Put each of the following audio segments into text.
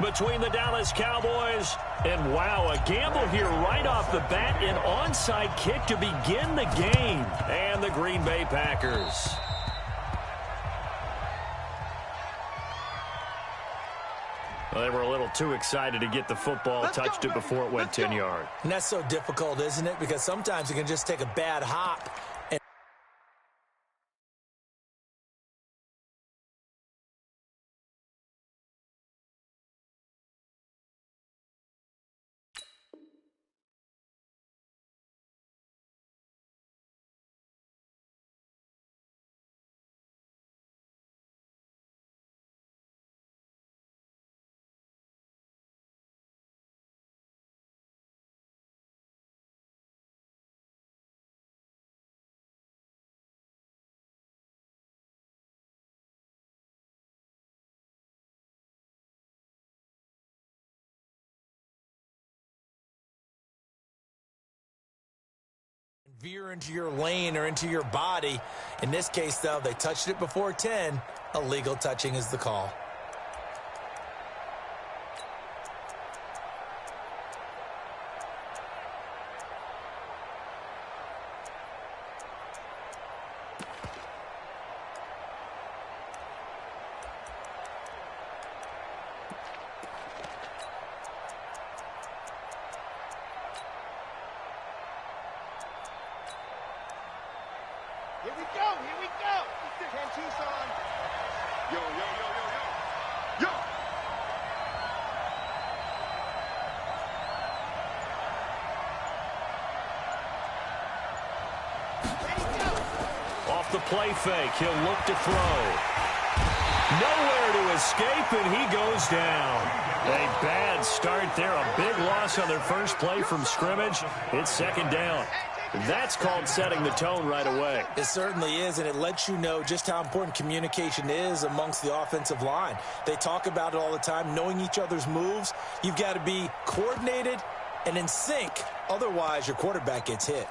Between the Dallas Cowboys and, wow, a gamble here right off the bat. An onside kick to begin the game. And the Green Bay Packers. Well, they were a little too excited to get the football, touched it before it went 10 yards. And that's so difficult, isn't it? Because sometimes you can just take a bad hop. Veer into your lane or into your body. In this case, though, they touched it before 10. Illegal touching is the call. Here we go, here we go. Ken Tucson. Yo, yo, yo, yo, yo. Yo! Ready, go. Off the play fake, he'll look to throw. Nowhere to escape, and he goes down. A bad start there, a big loss on their first play from scrimmage. It's second down. That's called setting the tone right away. It certainly is, and it lets you know just how important communication is amongst the offensive line. They talk about it all the time, knowing each other's moves. You've got to be coordinated and in sync. Otherwise, your quarterback gets hit.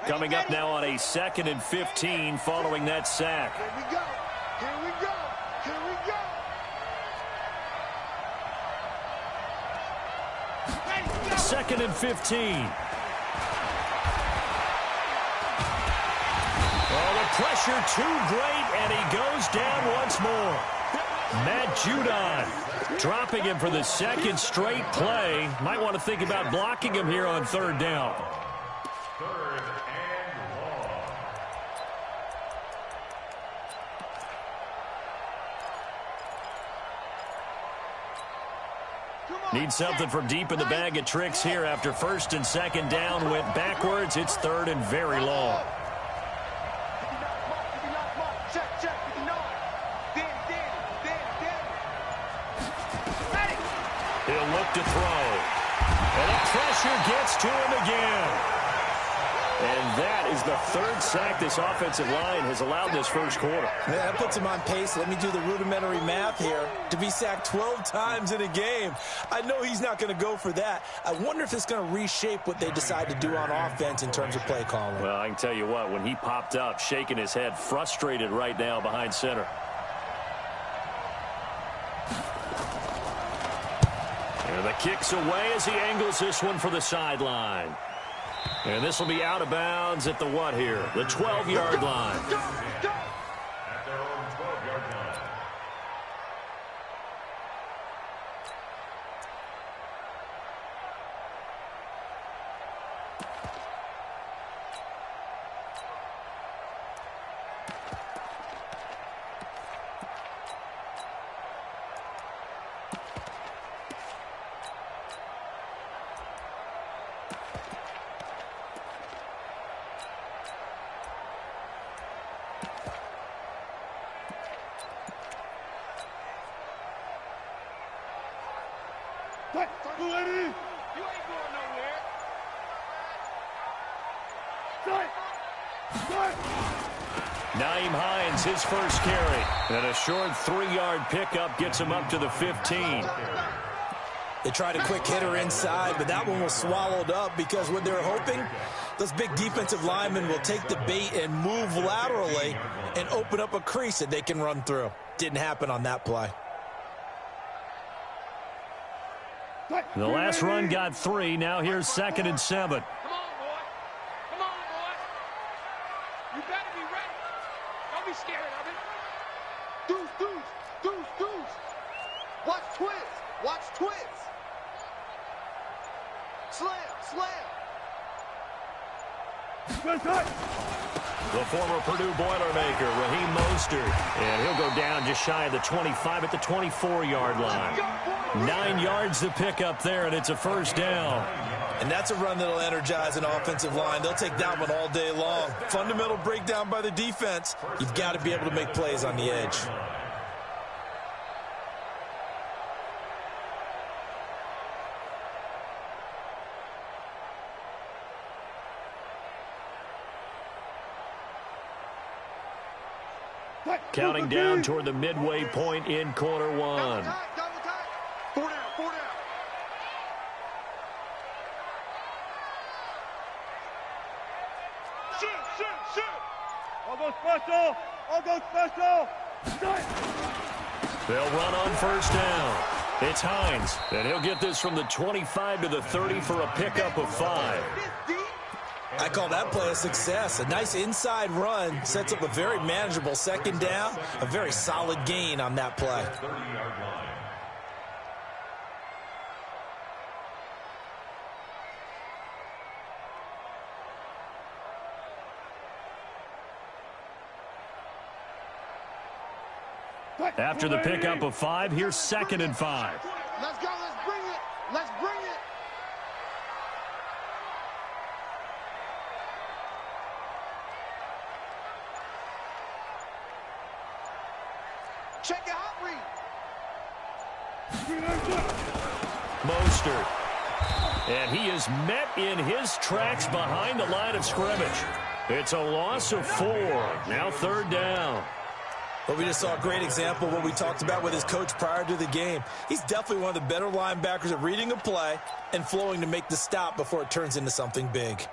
Coming up now on a 2nd and 15 following that sack. Here we go. Here we go. Here we go. 2nd and 15. Oh, the pressure too great, and he goes down once more. Matt Judon dropping him for the second straight play. Might want to think about blocking him here on 3rd down. Need something from deep in the bag of tricks here after 1st and 2nd down went backwards. It's 3rd and very long. He'll look to throw. And the pressure gets to him again. And that is the 3rd sack this offensive line has allowed this first quarter. Yeah, that puts him on pace. Let me do the rudimentary math here. To be sacked 12 times in a game, I know he's not going to go for that. I wonder if it's going to reshape what they decide to do on offense in terms of play calling. Well, I can tell you what, when he popped up, shaking his head, frustrated right now behind center. And the kick's away as he angles this one for the sideline. And this will be out of bounds at the what here? The 12-yard line. At their own 12-yard line. You ain't going nowhere. Nyheim Hines, his first carry. And a short 3-yard pickup gets him up to the 15. They tried a quick hitter inside, but that one was swallowed up because what they're hoping, Those big defensive linemen will take the bait and move laterally and open up a crease that they can run through. Didn't happen on that play. The last run got 3. Now here's 2nd and 7. Come on, boy. Come on, boy. You better be ready. Don't be scared of it. Deuce, deuce, deuce, deuce. Watch twist. Watch twist. Slam, slam. The former Purdue Boilermaker, Raheem Mostert. And he'll go down just shy of the 25 at the 24-yard line. 9 yards to pick up there, and it's a first down. And that's a run that'll energize an offensive line. They'll take that one all day long. Fundamental breakdown by the defense. You've got to be able to make plays on the edge. Counting down toward the midway point in quarter 1. Double time. 4 down, 4 down. Shoot, shoot, shoot. I'll go special. I'll go special. They'll run on first down. It's Hines, and he'll get this from the 25 to the 30 for a pickup of 5. I call that play a success. A nice inside run sets up a very manageable 2nd down. A very solid gain on that play. After the pickup of 5, here's 2nd and 5. Let's go, let's bring it. Let's bring it. Check it out, read. Mostert. And he is met in his tracks behind the line of scrimmage. It's a loss of 4. Now 3rd down. Well, we just saw a great example of what we talked about with his coach prior to the game. He's definitely one of the better linebackers at reading a play and flowing to make the stop before it turns into something big.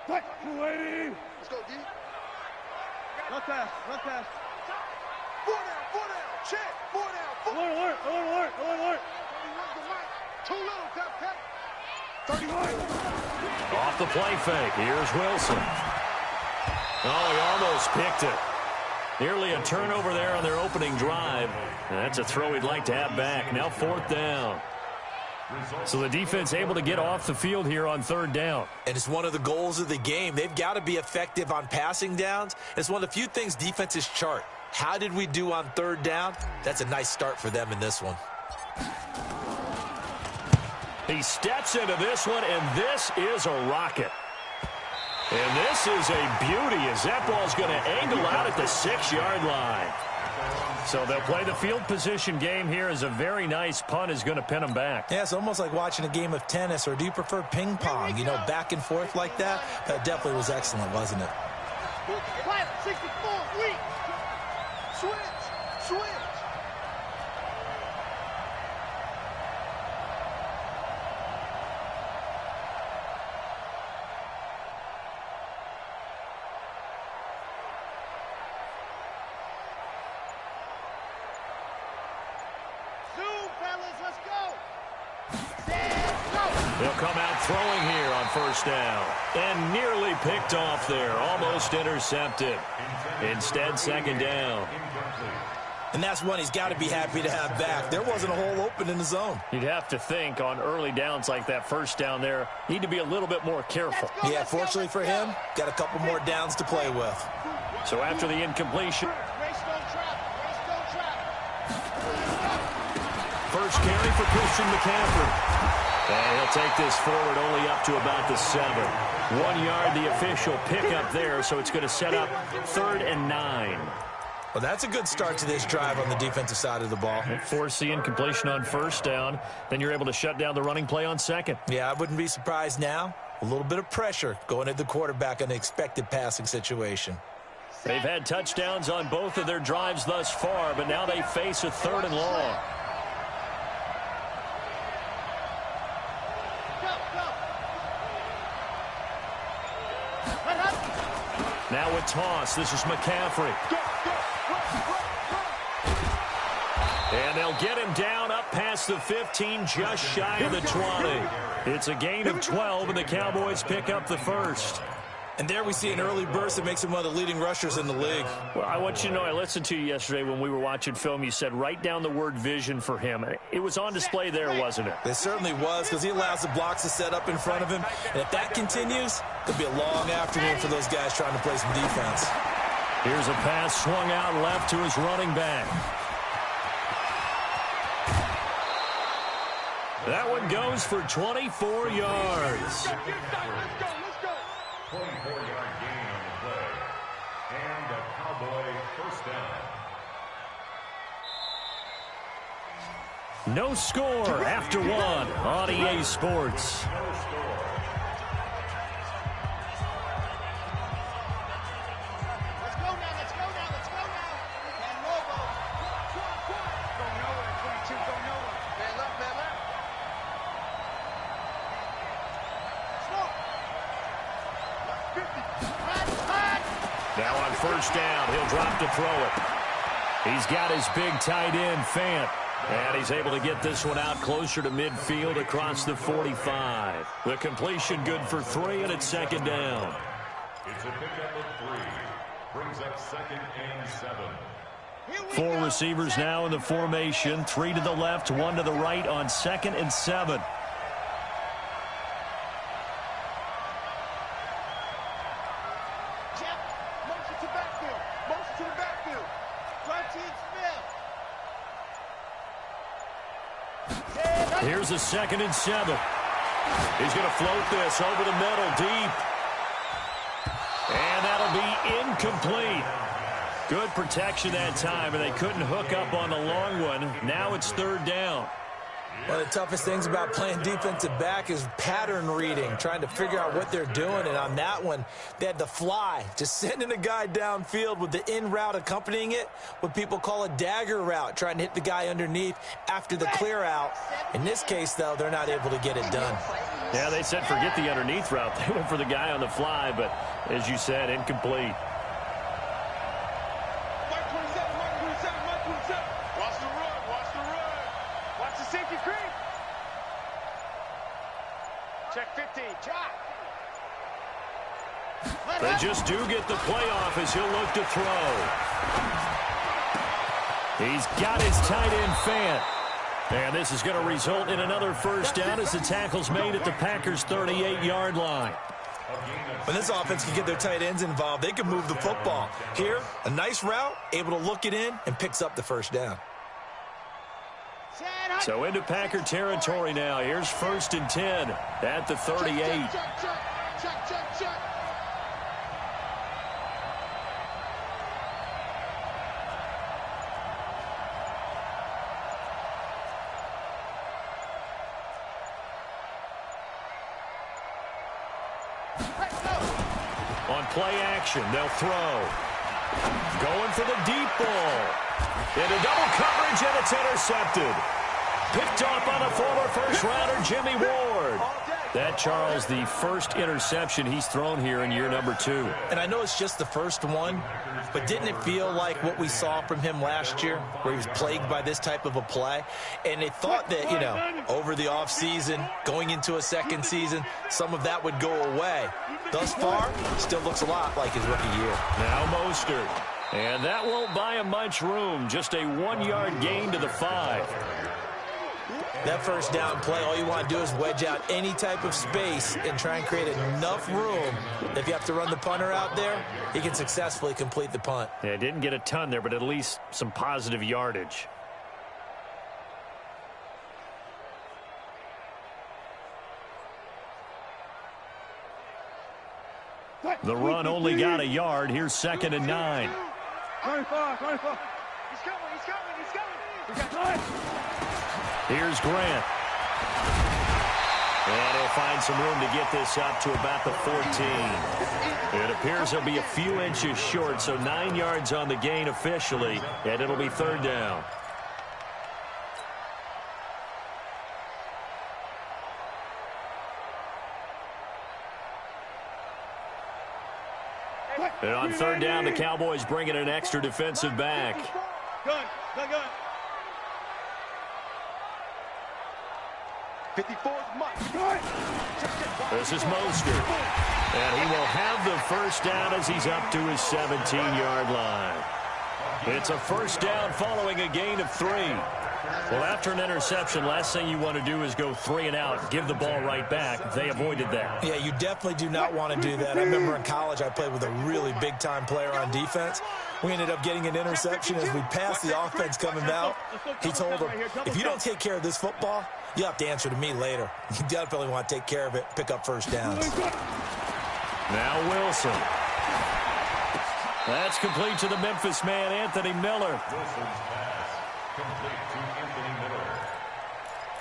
Let's go, D. Run pass. Run pass. 4 down, 4 down. Check. 4 down. 4 down. Alert, alert, alert, alert, alert. 31's the right. Too little, Pep. 31. Off the play fake. Here's Wilson. Oh, he almost picked it. Nearly a turnover there on their opening drive. And that's a throw he'd like to have back. Now 4th down. So the defense able to get off the field here on 3rd down. And it's one of the goals of the game. They've got to be effective on passing downs. It's one of the few things defenses chart. How did we do on 3rd down? That's a nice start for them in this one. He steps into this one, and this is a rocket. And this is a beauty as that ball's going to angle out at the 6-yard line. So they'll play the field position game here as a very nice punt is going to pin them back. Yeah, it's almost like watching a game of tennis, or do you prefer ping pong? You know, back and forth like that? That definitely was excellent, wasn't it? Pilot 64, weak. Switch. Zoom, fellas, let's go. They'll come out throwing here on first down. And nearly picked off there. Almost intercepted. Instead, 2nd down. And that's one he's got to be happy to have back. There wasn't a hole open in the zone. You'd have to think on early downs like that first down there, need to be a little bit more careful. Yeah, fortunately for him, got a couple more downs to play with. So after the incompletion, Race don't trap. first carry for Christian McCaffrey. And he'll take this forward only up to about the 7. 1 yard, the official pickup there, so it's going to set up 3rd and 9. Well, that's a good start to this drive on the defensive side of the ball. Force the incompletion on first down. Then you're able to shut down the running play on 2nd. Yeah, I wouldn't be surprised now. A little bit of pressure going at the quarterback in an expected passing situation. They've had touchdowns on both of their drives thus far, but now they face a 3rd and long. Go. Now with toss, this is McCaffrey. And they'll get him down up past the 15, just shy of the 20. It's a gain of 12, and the Cowboys pick up the first. And there we see an early burst that makes him one of the leading rushers in the league. Well, I want you to know, I listened to you yesterday when we were watching film. You said write down the word vision for him. It was on display there, wasn't it? It certainly was, because he allows the blocks to set up in front of him. And if that continues, it'll be a long afternoon for those guys trying to play some defense. Here's a pass swung out left to his running back. That one goes for 24 yards. 24-yard gain on the play. And a Cowboy first down. No score after one on EA Sports. Now on first down, he'll drop to throw it. He's got his big tight end, Fant. And he's able to get this one out closer to midfield across the 45. The completion good for 3, and it's second down. It's a pickup of 3. Brings up 2nd and 7. 4 receivers now in the formation. 3 to the left, 1 to the right on 2nd and 7. Here's a 2nd and 7. He's going to float this over the middle deep. And that'll be incomplete. Good protection that time, and they couldn't hook up on the long one. Now it's 3rd down. One of the toughest things about playing defensive back is pattern reading, trying to figure out what they're doing. And on that one, they had the fly, just sending a guy downfield with the in route accompanying it, what people call a dagger route, trying to hit the guy underneath after the clear out. In this case, though, they're not able to get it done. Yeah, they said forget the underneath route. They went for the guy on the fly, but as you said, incomplete. They just do get the playoff as he'll look to throw. He's got his tight end, Fant. And this is going to result in another first down as the tackle's made at the Packers' 38-yard line. When this offense can get their tight ends involved, they can move the football. Here, a nice route, able to look it in, and picks up the first down. So into Packer territory now. Here's 1st and 10 at the 38. On play action, they'll throw. Going for the deep ball. Into double coverage, and it's intercepted. Picked off on a former first-rounder, Jimmy Ward. That, Charles, the first interception he's thrown here in year number 2. And I know it's just the first one, but didn't it feel like what we saw from him last year, where he was plagued by this type of a play? And they thought that, you know, over the offseason, going into a second season, some of that would go away. Thus far, still looks a lot like his rookie year. Now Mostert. And that won't buy him much room. Just a 1-yard gain to the 5. That first down play, all you want to do is wedge out any type of space and try and create enough room that if you have to run the punter out there, he can successfully complete the punt. Yeah, didn't get a ton there, but at least some positive yardage. The run only got a yard. Here's 2nd and 9. 24. He's coming. We got time. Here's Grant. And he'll find some room to get this up to about the 14. It appears he'll be a few inches short, so 9 yards on the gain officially, and it'll be 3rd down. And on third down, the Cowboys bring in an extra defensive back. Gun. 54 is Mike. This is Mostert. And he will have the first down as he's up to his 17-yard line. It's a first down following a gain of 3. Well, after an interception, last thing you want to do is go 3 and out, give the ball right back. They avoided that. Yeah, you definitely do not want to do that. I remember in college I played with a really big-time player on defense. We ended up getting an interception as we passed the offense coming out. He told him, if you don't take care of this football, you have to answer to me later. You definitely want to take care of it, pick up first downs. Now Wilson. That's complete to the Memphis man, Anthony Miller. Wilson's pass complete to Anthony Miller.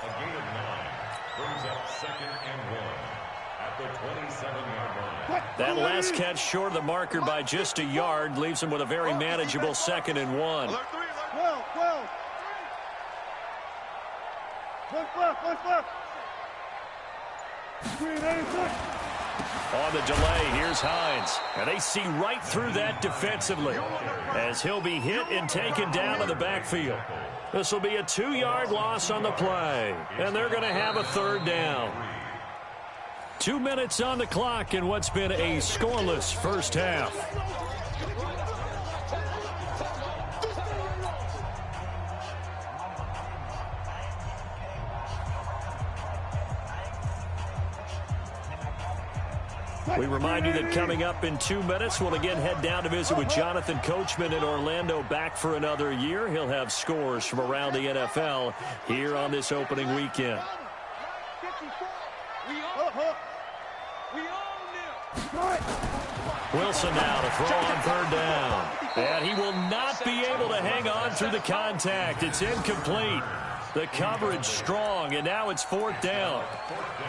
A gain of 9 brings up 2nd and 1 at the 27-yard line. That last catch short of the marker by just a yard leaves him with a very manageable 2nd and 1. 12. What's left? On the delay, here's Hines. And they see right through that defensively as he'll be hit and taken down in the backfield. This will be a 2-yard loss on the play, and they're going to have a third down. 2 minutes on the clock in what's been a scoreless first half. We remind you that coming up in 2 minutes, we'll again head down to visit with Jonathan Coachman in Orlando, back for another year. He'll have scores from around the NFL here on this opening weekend. Wilson now to throw on third down. And he will not be able to hang on through the contact. It's incomplete. The coverage strong, and now it's 4th down.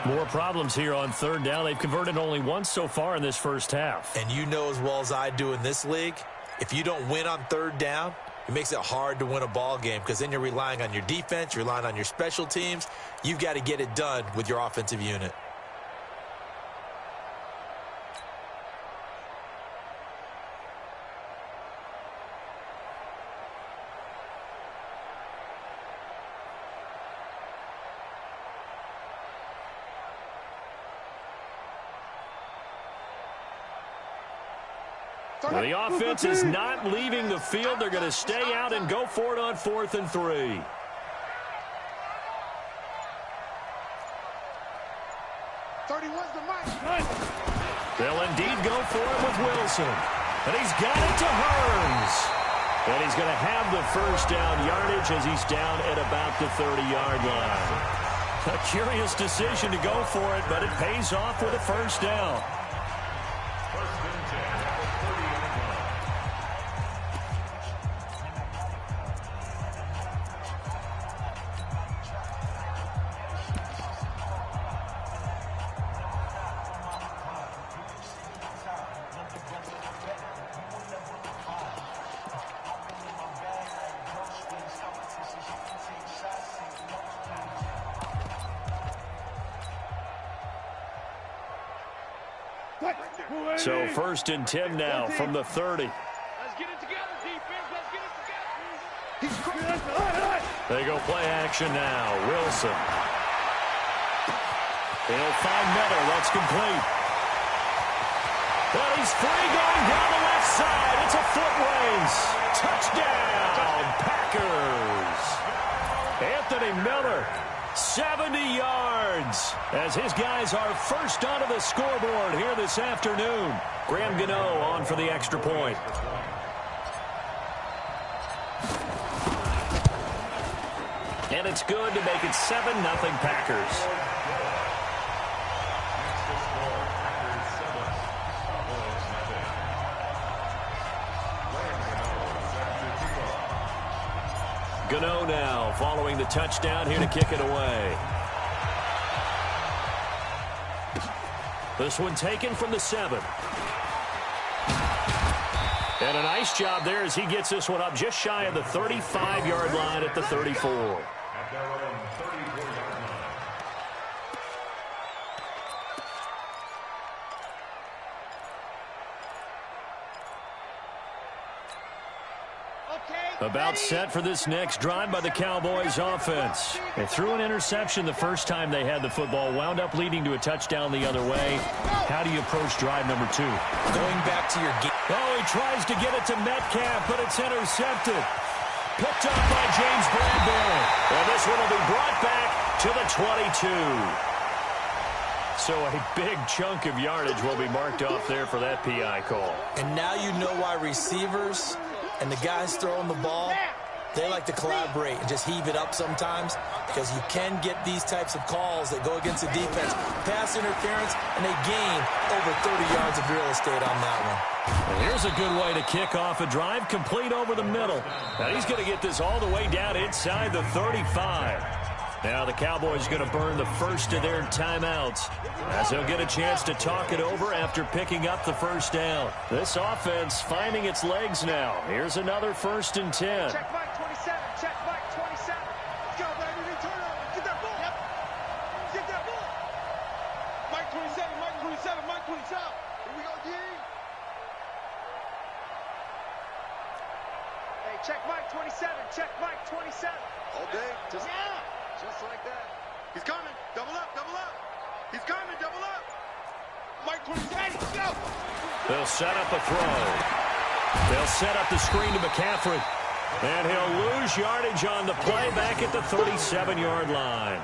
More problems here on third down. They've converted only once so far in this first half. And you know as well as I do in this league, if you don't win on third down, it makes it hard to win a ball game because then you're relying on your defense, you're relying on your special teams. You've got to get it done with your offensive unit. Well, the offense is not leaving the field. They're going to stay out and go for it on 4th and 3. 31's the mic. They'll indeed go for it with Wilson. And he's got it to Hearns. And he's going to have the first down yardage as he's down at about the 30-yard line. A curious decision to go for it, but it pays off with a first down. So 1st and 10 now from the 30. Let's get it together, defense. Let's get it together. They go play action now. Wilson. He'll find Miller. That's complete. Well, he's free going down the left side. It's a foot race. Touchdown, Packers. Anthony Miller, 70 yards, as his guys are first onto the scoreboard here this afternoon. Graham Gano on for the extra point. And it's good to make it 7-0 Packers. Gano now following the touchdown here to kick it away. This one taken from the 7. And a nice job there as he gets this one up just shy of the 35-yard line at the 34. At their own 34-yard line. About set for this next drive by the Cowboys offense. They threw an interception the first time they had the football, wound up leading to a touchdown the other way. How do you approach drive number 2? Going back to your game. Oh, he tries to get it to Metcalf, but it's intercepted. Picked up by James Bradbury. And this one will be brought back to the 22. So a big chunk of yardage will be marked off there for that PI call. And now you know why receivers and the guys throwing the ball, they like to collaborate and just heave it up sometimes, because you can get these types of calls that go against the defense. Pass interference, and they gain over 30 yards of real estate on that one. And here's a good way to kick off a drive, complete over the middle. Now he's going to get this all the way down inside the 35. Now the Cowboys going to burn the first of their timeouts, as they'll get a chance to talk it over after picking up the first down. This offense finding its legs now. Here's another 1st and 10. Check Mike 27. Check Mike 27. Let's go, baby. Return over. Get that ball. Yep. Get that ball. Mike 27. Mike 27. Mike 27. Here we go, D. Hey, check Mike 27. Check Mike 27. All day. Just like that. He's coming. Double up. Double up. He's coming. Double up. Mike 27. Go. They'll set up a throw. They'll set up the screen to McCaffrey. And he'll lose yardage on the play back at the 37-yard line.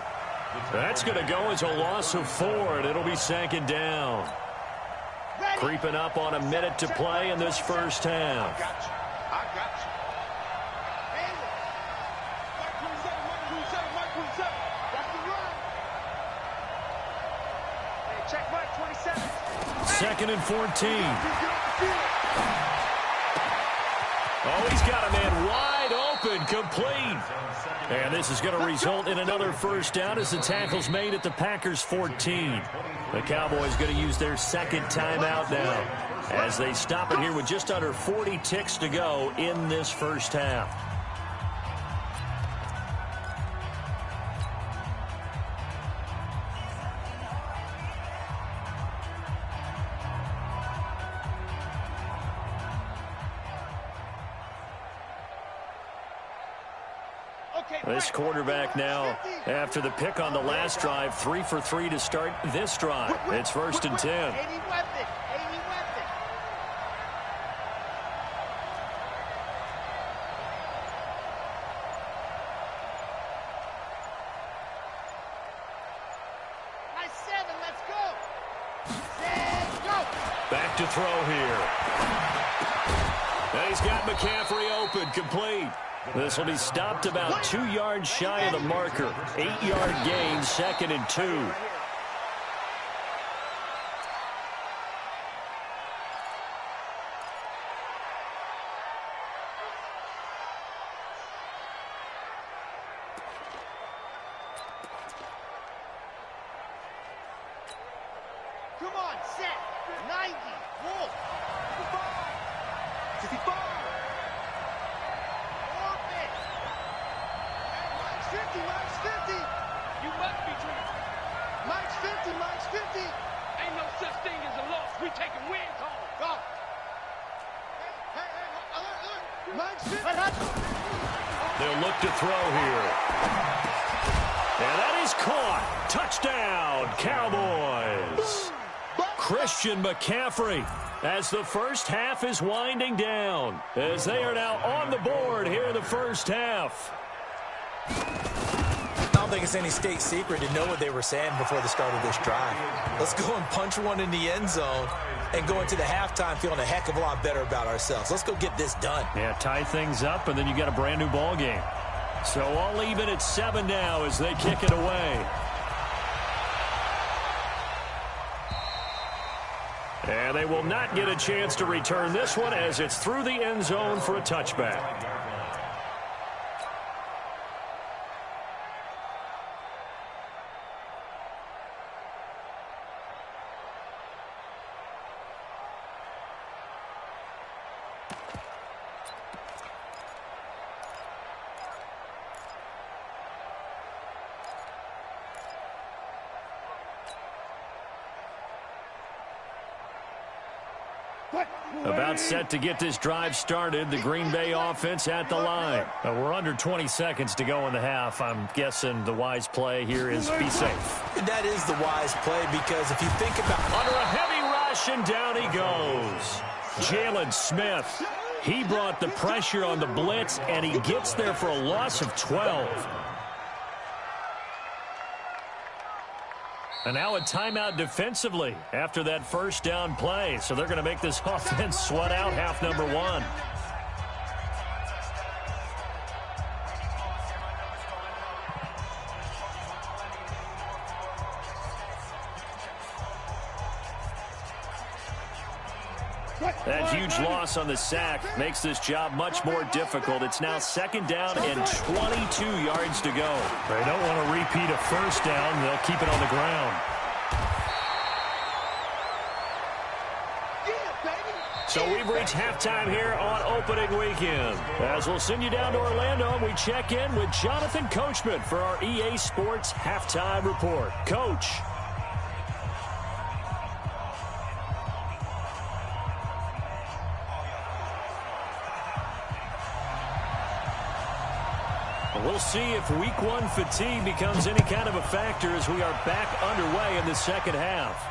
That's going to go as a loss of 4, and it'll be 2nd down. Creeping up on a minute to play in this first half. I got you. Check Mike 27. 2nd and 14. Oh, he's got a man wide open, complete. And this is going to result in another first down as the tackle's made at the Packers' 14. The Cowboys going to use their 2nd timeout now, as they stop it here with just under 40 ticks to go in this first half. This quarterback now, after the pick on the last drive, 3 for 3 to start this drive. It's 1st and 10. 80 weapon. 80 weapon. Nice 7. Let's go. 7, go. Back to throw here. And he's got McCaffrey open, complete. This will be stopped about 2 yards shy of the marker. 8-yard gain, 2nd and 2. Come on, set. 90. Wolf. 55. 50, Mike's 50. You must be dreaming. Mike's 50, Mike's 50. Ain't no such thing as a loss. We taking win calls. Go. Hey, look. Mike's 50. They'll look to throw here. And that is caught. Touchdown, Cowboys. Christian McCaffrey, as the first half is winding down, as they are now on the board here in the first half. I don't think it's any state secret to know what they were saying before the start of this drive. Let's go and punch one in the end zone and go into the halftime feeling a heck of a lot better about ourselves. Let's go get this done. Yeah, tie things up, and then you got a brand new ball game. So all even at 7 now as they kick it away. And they will not get a chance to return this one as it's through the end zone for a touchback. About set to get this drive started. The Green Bay offense at the line. We're under 20 seconds to go in the half. I'm guessing the wise play here is be safe. That is the wise play because if you think about under a heavy rush, and down he goes. Jalen Smith. He brought the pressure on the blitz, and he gets there for a loss of 12. And now a timeout defensively after that first down play. So they're going to make this offense sweat out half number one. That huge loss on the sack makes this job much more difficult. It's now second down and 22 yards to go. They don't want to repeat a first down. They'll keep it on the ground. So we've reached halftime here on opening weekend. As we'll send you down to Orlando, and we check in with Jonathan Coachman for our EA Sports Halftime Report. Coach. We'll see if week one fatigue becomes any kind of a factor as we are back underway in the second half.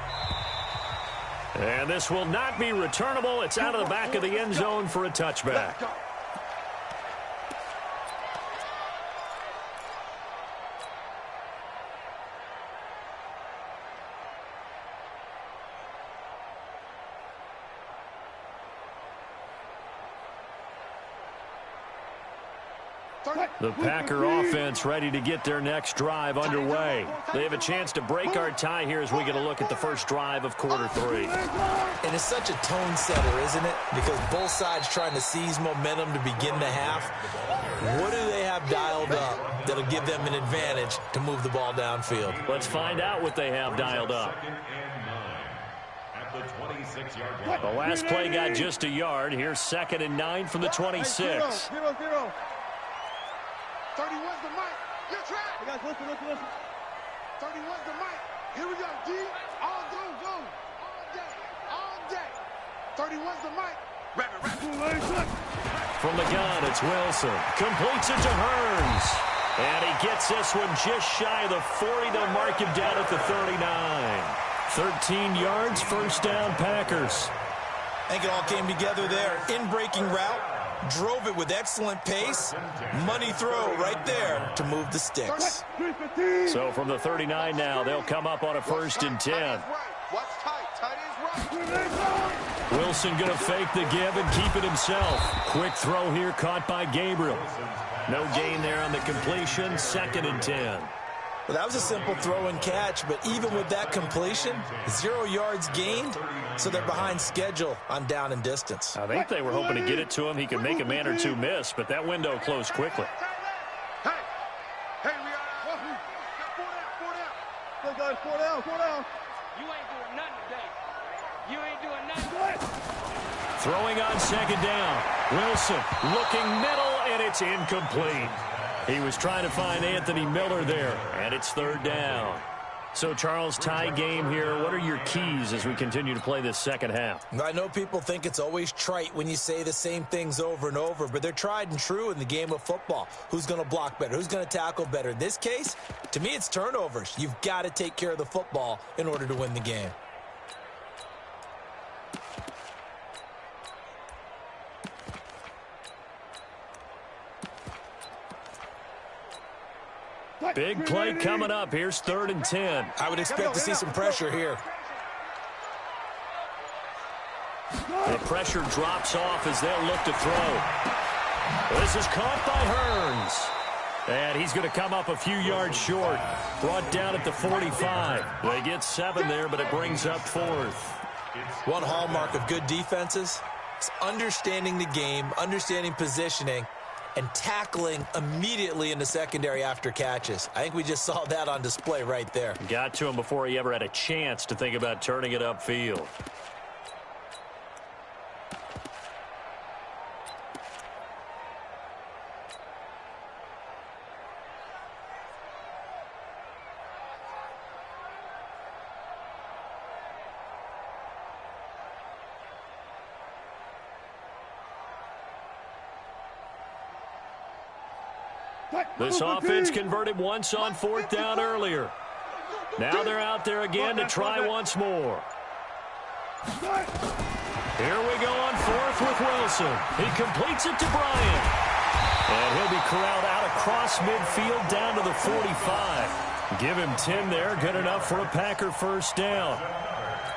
And this will not be returnable. It's out of the back of the end zone for a touchback. The Packer offense ready to get their next drive underway. They have a chance to break our tie here as we get a look at the first drive of quarter three. And it's such a tone setter, isn't it? Because both sides trying to seize momentum to begin the half. What do they have dialed up that'll give them an advantage to move the ball downfield? Let's find out what they have dialed up. The last play got just a yard. Here's 2nd and 9 from the 26. 31's the mic. You're trapped. Guys, listen. 31's the mic. Here we go, D. All go. All day. 31's the mic. From the gun, it's Wilson. Completes it to Hearns. And he gets this one just shy of the 40. They'll mark him down at the 39. 13 yards, first down, Packers. I think it all came together there. In-breaking route. Drove it with excellent pace. Money throw right there to move the sticks. So from the 39 now, they'll come up on a 1st and 10. Wilson going to fake the give and keep it himself. Quick throw here caught by Gabriel. No gain there on the completion. 2nd and 10. Well, that was a simple throw and catch, but even with that completion, 0 yards gained, so they're behind schedule on down and distance. I think they were hoping to get it to him. He could make a man or two miss, but that window closed quickly. Hey, we are 4 down. Go, guys, 4 down. You ain't doing nothing today. You ain't doing nothing. Throwing on 2nd down. Wilson looking middle, and it's incomplete. He was trying to find Anthony Miller there, and it's 3rd down. So, Charles, tie game here. What are your keys as we continue to play this second half? I know people think it's always trite when you say the same things over and over, but they're tried and true in the game of football. Who's going to block better? Who's going to tackle better? In this case, to me, it's turnovers. You've got to take care of the football in order to win the game. Big play coming up. Here's 3rd and 10. I would expect to see some pressure here. The pressure drops off as they'll look to throw. This is caught by Hearns. And he's going to come up a few yards short. Brought down at the 45. They get 7 there, but it brings up 4th. One hallmark of good defenses is understanding the game, understanding positioning, and tackling immediately in the secondary after catches. I think we just saw that on display right there. Got to him before he ever had a chance to think about turning it upfield. This offense converted once on fourth down earlier. Now they're out there again to try once more. Here we go on fourth with Wilson. He completes it to Bryant. And he'll be corralled out across midfield down to the 45. Give him 10 there. Good enough for a Packer first down.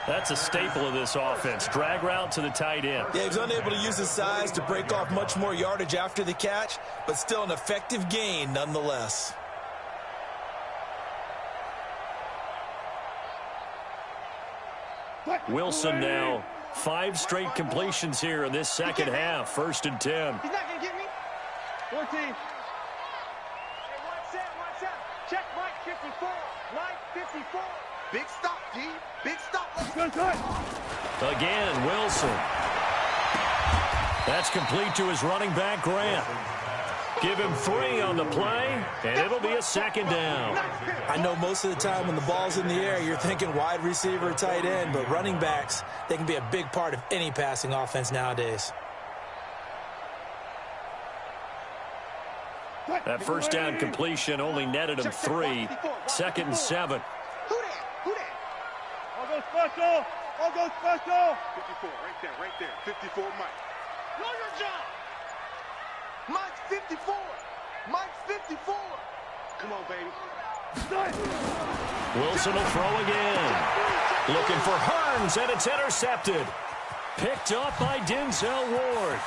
That's a staple of this offense. Drag route to the tight end. Yeah, he was unable to use his size to break off much more yardage after the catch, but still an effective gain nonetheless. Wilson now 5 straight completions here in this second half. 1st and 10. He's not going to get me. 14. Hey, watch out. Check Mike 54. Mike 54. Big stop, D. Big stop. Let's go. Again, Wilson. That's complete to his running back, Grant. Give him 3 on the play, and it'll be a second down. I know most of the time when the ball's in the air, you're thinking wide receiver, tight end, but running backs, they can be a big part of any passing offense nowadays. That first down completion only netted him 3. 2nd and 7. Who that? I'll go special. 54, right there. 54, Mike. Know your job. Mike's 54. Mike's 54. Come on, baby. Wilson will throw again. Looking for Hearns, and it's intercepted. Picked up by Denzel Ward.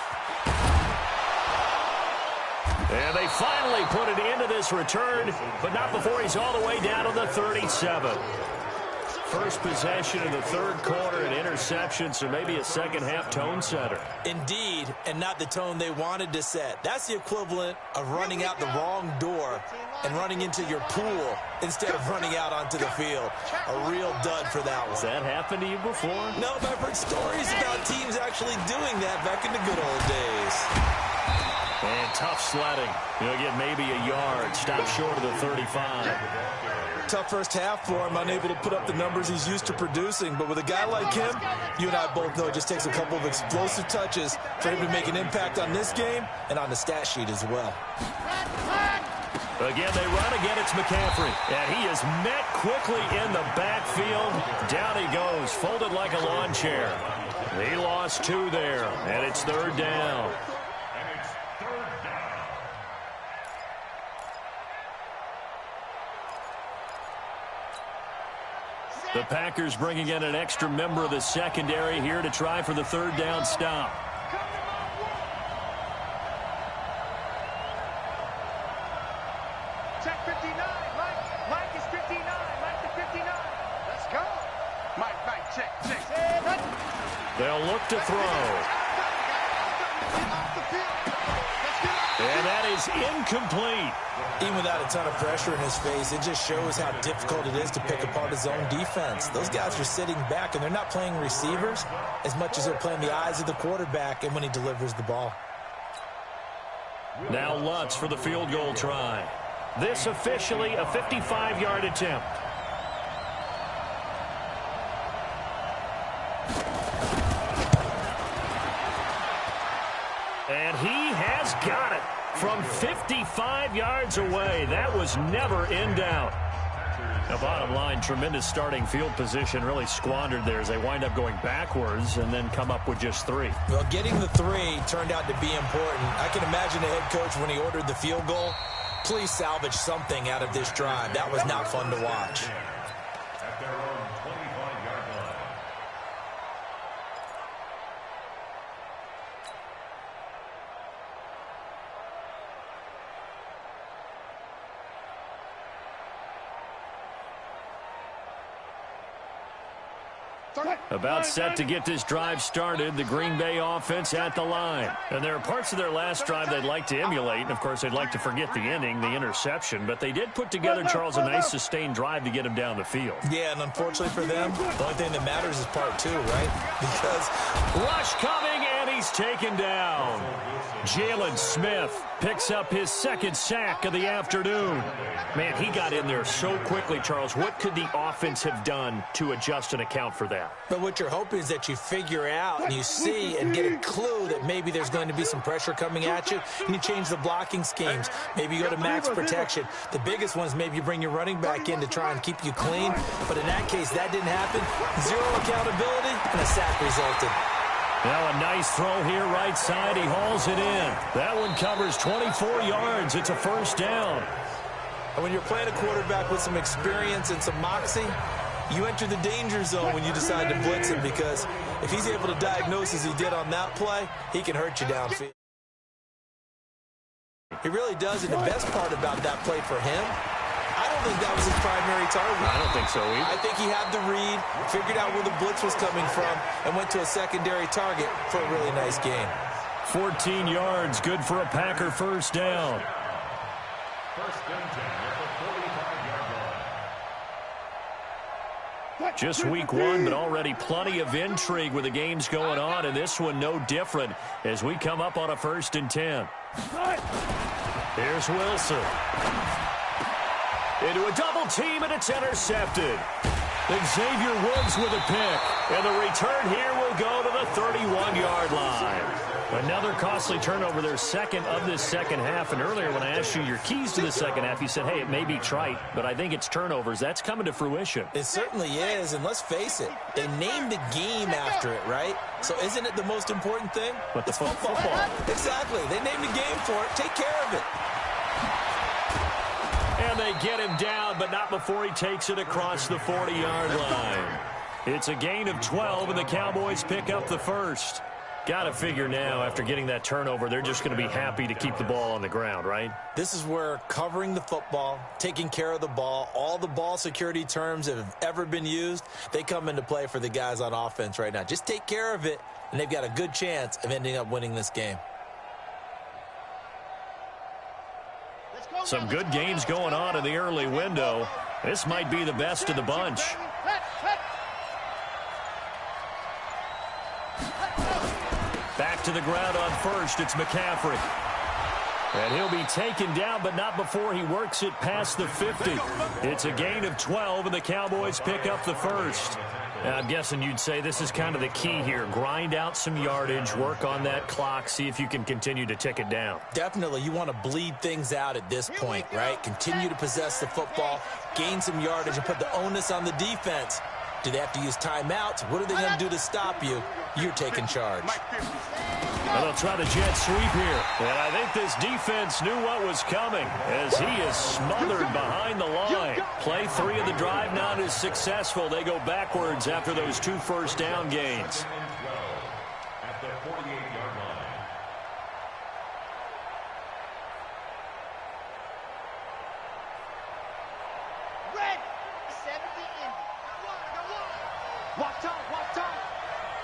And they finally put it into this return, but not before he's all the way down to the 37. First possession in the third quarter, an interception, so maybe a second-half tone setter. Indeed, and not the tone they wanted to set. That's the equivalent of running out the wrong door and running into your pool instead of running out onto the field. A real dud for that one. Has that happened to you before? No, but I've heard stories about teams actually doing that back in the good old days. And tough sledding. He'll get maybe a yard. Stop short of the 35. Tough first half for him, unable to put up the numbers he's used to producing. But with a guy like him, you and I both know it just takes a couple of explosive touches for him to make an impact on this game and on the stat sheet as well. Again, they run again. It's McCaffrey. And he is met quickly in the backfield. Down he goes, folded like a lawn chair. He lost 2 there, and it's 3rd down. The Packers bringing in an extra member of the secondary here to try for the 3rd down stop. Check 59. Mike is 59. Mike is 59. Let's go. Mike, check. They'll look to throw. And that is incomplete. Even without a ton of pressure in his face, it just shows how difficult it is to pick apart his own defense. Those guys are sitting back, and they're not playing receivers as much as they're playing the eyes of the quarterback and when he delivers the ball. Now Lutz for the field goal try. This officially a 55-yard attempt. And he has got it from 55 yards away. That was never in doubt. The bottom line, tremendous starting field position, really squandered there as they wind up going backwards and then come up with just 3. Well, getting the 3 turned out to be important. I can imagine the head coach when he ordered the field goal, please salvage something out of this drive. That was not fun to watch. At their own 25-yard line. About set to get this drive started, the Green Bay offense at the line. And there are parts of their last drive they'd like to emulate. And, of course, they'd like to forget the ending, the interception. But they did put together, Charles, a nice sustained drive to get him down the field. Yeah, and unfortunately for them, the only thing that matters is part 2, right? Because rush coming, and he he's taken down. Jalen Smith picks up his second sack of the afternoon. Man, he got in there so quickly, Charles. What could the offense have done to adjust and account for that? But what you're hoping is that you figure out and you see and get a clue that maybe there's going to be some pressure coming at you, and you change the blocking schemes. Maybe you go to max protection. The biggest one is maybe you bring your running back in to try and keep you clean. But in that case, that didn't happen. Zero accountability, and a sack resulted. Now a nice throw here right side. He hauls it in. That one covers 24 yards. It's a first down. And when you're playing a quarterback with some experience and some moxie, you enter the danger zone when you decide to blitz him, because if he's able to diagnose as he did on that play, he can hurt you downfield. He really does, and the best part about that play for him, I don't think that was his primary target. I don't think so either. I think he had the read, figured out where the blitz was coming from, and went to a secondary target for a really nice gain. 14 yards, good for a Packer first down. First and 10 at the 45-yard line. Just week one, but already plenty of intrigue with the games going on, and this one no different as we come up on a first and 10. Here's Wilson. Into a double team, and it's intercepted. Xavier Woods with a pick, and the return here will go to the 31-yard line. Another costly turnover, their second of this second half. And earlier when I asked you your keys to the second half, you said, hey, it may be trite, but I think it's turnovers. That's coming to fruition. It certainly is, and let's face it, they named the game after it, right? So isn't it the most important thing? What, the it's football. Exactly. They named the game for it. Take care of it. And they get him down, but not before he takes it across the 40-yard line. It's a gain of 12, and the Cowboys pick up the first. Got to figure now, after getting that turnover, they're just going to be happy to keep the ball on the ground, right? This is where covering the football, taking care of the ball, all the ball security terms that have ever been used, they come into play for the guys on offense right now. Just take care of it, and they've got a good chance of ending up winning this game. Some good games going on in the early window. This might be the best of the bunch. Back to the ground on first. It's McCaffrey. And he'll be taken down, but not before he works it past the 50. It's a gain of 12, and the Cowboys pick up the first. Now, I'm guessing you'd say this is kind of the key here. Grind out some yardage, work on that clock, see if you can continue to tick it down. Definitely. You want to bleed things out at this point, right? Continue to possess the football, gain some yardage, and put the onus on the defense. Do they have to use timeouts? What are they going to do to stop you? You're taking charge. Well, they'll try the jet sweep here. And I think this defense knew what was coming as he is smothered behind the line. Play 3 of the drive not is successful. They go backwards after those 2 first down gains. At the 48-yard line. Red, 70 in. Watch time, watch time.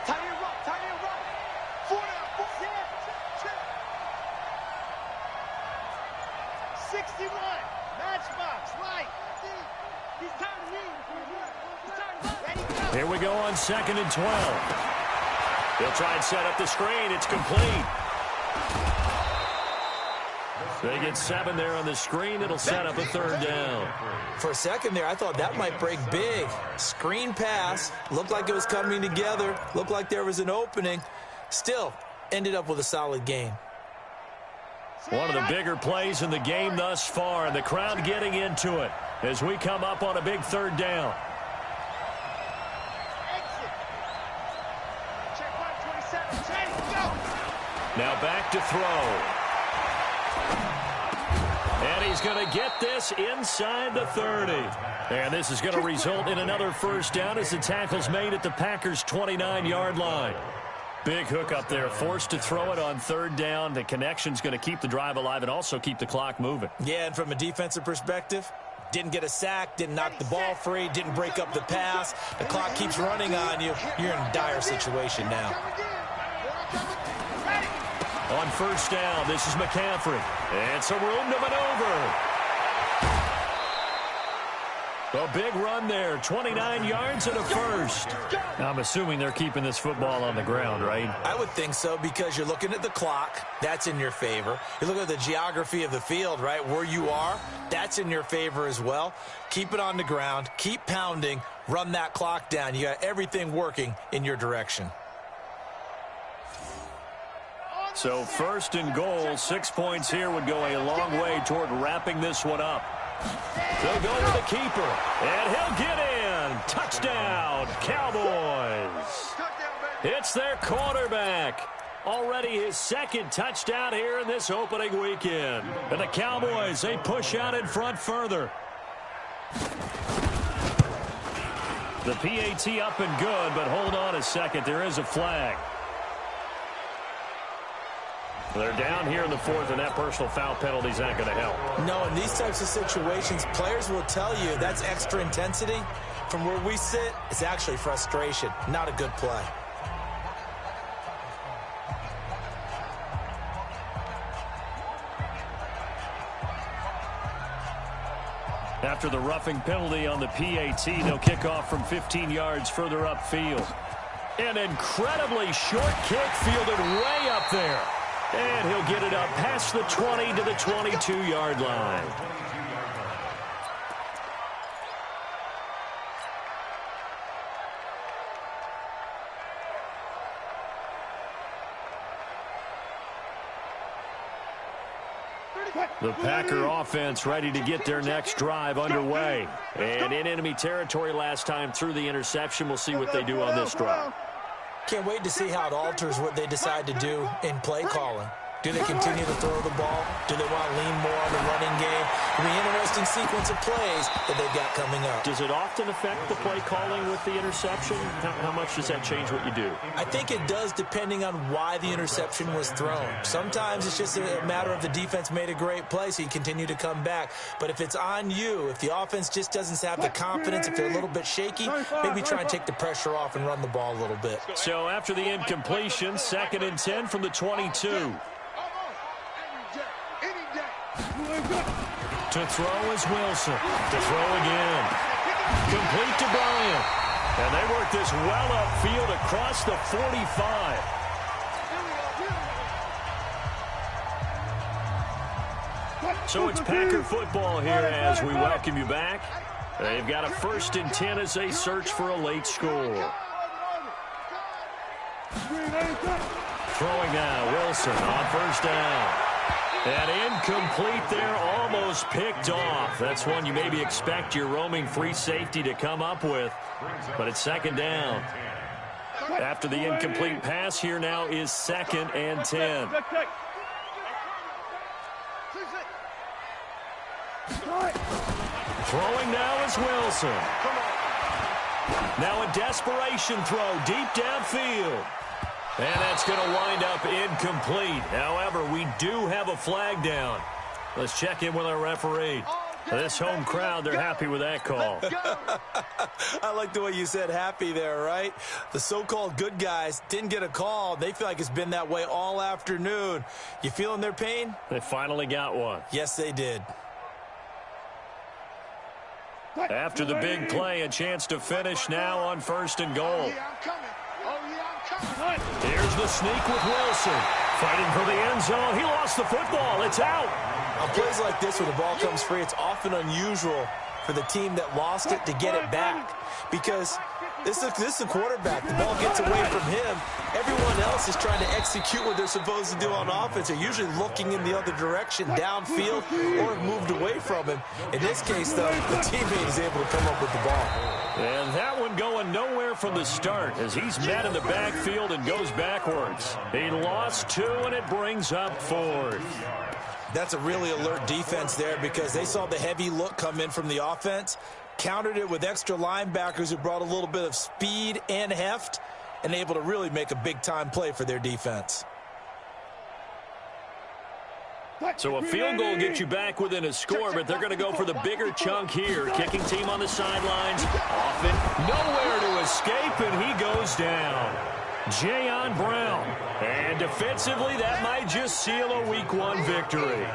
Tight end rock, tight end rock. 4 down, 61, matchbox, right. He's tired of me. He's tired of ready, go. Here we go on 2nd and 12. They'll try and set up the screen. It's complete. They get 7 there on the screen. It'll set up a 3rd down. For a second there, I thought that might break big. Screen pass. Looked like it was coming together. Looked like there was an opening. Still, ended up with a solid gain. One of the bigger plays in the game thus far, and the crowd getting into it as we come up on a big 3rd down. Exit. Check 127, ready, go. Now back to throw. And he's going to get this inside the 30. And this is going to result in another first down as the tackle's made at the Packers' 29-yard line. Big hook up there, forced to throw it on 3rd down. The connection's going to keep the drive alive and also keep the clock moving. Yeah, and from a defensive perspective, didn't get a sack, didn't knock the ball free, didn't break up the pass. The clock keeps running on you. You're in a dire situation now. On 1st down, this is McCaffrey. And some room to maneuver. A big run there, 29 yards and a first. I'm assuming they're keeping this football on the ground, right? I would think so, because you're looking at the clock. That's in your favor. You look at the geography of the field, right? Where you are, that's in your favor as well. Keep it on the ground. Keep pounding. Run that clock down. You got everything working in your direction. So 1st and goal, 6 points here would go a long way toward wrapping this one up. They'll go to the keeper, and he'll get in. Touchdown, Cowboys. It's their quarterback. Already his 2nd touchdown here in this opening weekend. And the Cowboys, they push out in front further. The PAT up and good, but hold on a second. There is a flag. They're down here in the 4th, and that personal foul penalty is not going to help. No, in these types of situations, players will tell you that's extra intensity. From where we sit, it's actually frustration, not a good play. After the roughing penalty on the PAT, they'll kick off from 15 yards further upfield. An incredibly short kick fielded way up there. And he'll get it up past the 20 to the 22-yard line. The Packer offense ready to get their next drive underway. And in enemy territory last time through the interception. We'll see what they do on this drive. Can't wait to see how it alters what they decide to do in play calling. Do they continue to throw the ball? Do they want to lean more on the running game? It'll be an interesting sequence of plays that they've got coming up. Does it often affect the play calling with the interception? How much does that change what you do? I think it does, depending on why the interception was thrown. Sometimes it's just a matter of the defense made a great play, so you continue to come back. But if it's on you, if the offense just doesn't have the confidence, if they're a little bit shaky, maybe try and take the pressure off and run the ball a little bit. So after the incompletion, 2nd and 10 from the 22. To throw is Wilson. To throw again. Complete to Bryant. And they work this well upfield across the 45. So it's Packer football here as we welcome you back. They've got a 1st and 10 as they search for a late score. Throwing now, Wilson on 1st down. And incomplete there, almost picked off. That's one you maybe expect your roaming free safety to come up with. But it's 2nd down. After the incomplete pass, here now is 2nd and 10. Throwing now is Wilson. Now a desperation throw deep downfield. And that's going to wind up incomplete. However, we do have a flag down. Let's check in with our referee. This home crowd, they're happy with that call. I like the way you said happy there, right? The so-called good guys didn't get a call. They feel like it's been that way all afternoon. You feeling their pain? They finally got one. Yes, they did. After the big play, a chance to finish now on 1st and goal. Here's the sneak with Wilson. Fighting for the end zone. He lost the football. It's out. On plays like this where the ball comes free, it's often unusual for the team that lost it to get it back. Because this is a quarterback. The ball gets away from him. Everyone else is trying to execute what they're supposed to do on offense. They're usually looking in the other direction, downfield, or have moved away from him. In this case, though, the teammate is able to come up with the ball. And that one going nowhere from the start as he's met in the backfield and goes backwards. He lost 2, and it brings up 4th. That's a really alert defense there because they saw the heavy look come in from the offense, countered it with extra linebackers who brought a little bit of speed and heft, and able to really make a big-time play for their defense. So a field goal gets you back within a score, but they're going to go for the bigger chunk here. Kicking team on the sidelines. Often nowhere to escape, and he goes down. Jayon Brown. And defensively, that might just seal a Week 1 victory.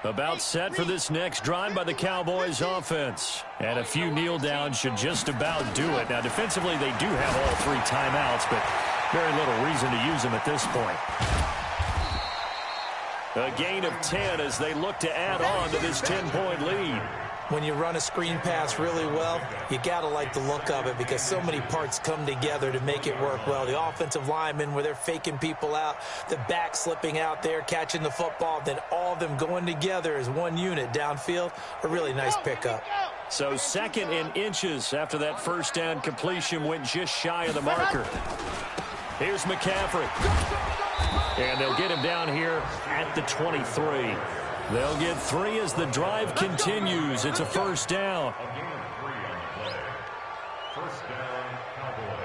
About set for this next drive by the Cowboys offense. And a few kneel downs should just about do it. Now, defensively, they do have all 3 timeouts, but very little reason to use them at this point. A gain of 10 as they look to add on to this 10-point lead. When you run a screen pass really well, you got to like the look of it because so many parts come together to make it work well. The offensive linemen, where they're faking people out, the back slipping out there, catching the football, then all of them going together as one unit downfield, a really nice pickup. So 2nd and inches after that first down completion went just shy of the marker. Here's McCaffrey. And they'll get him down here at the 23. They'll get 3 as the drive continues. It's a first down. A gain of 3 on the play. First down, Cowboys.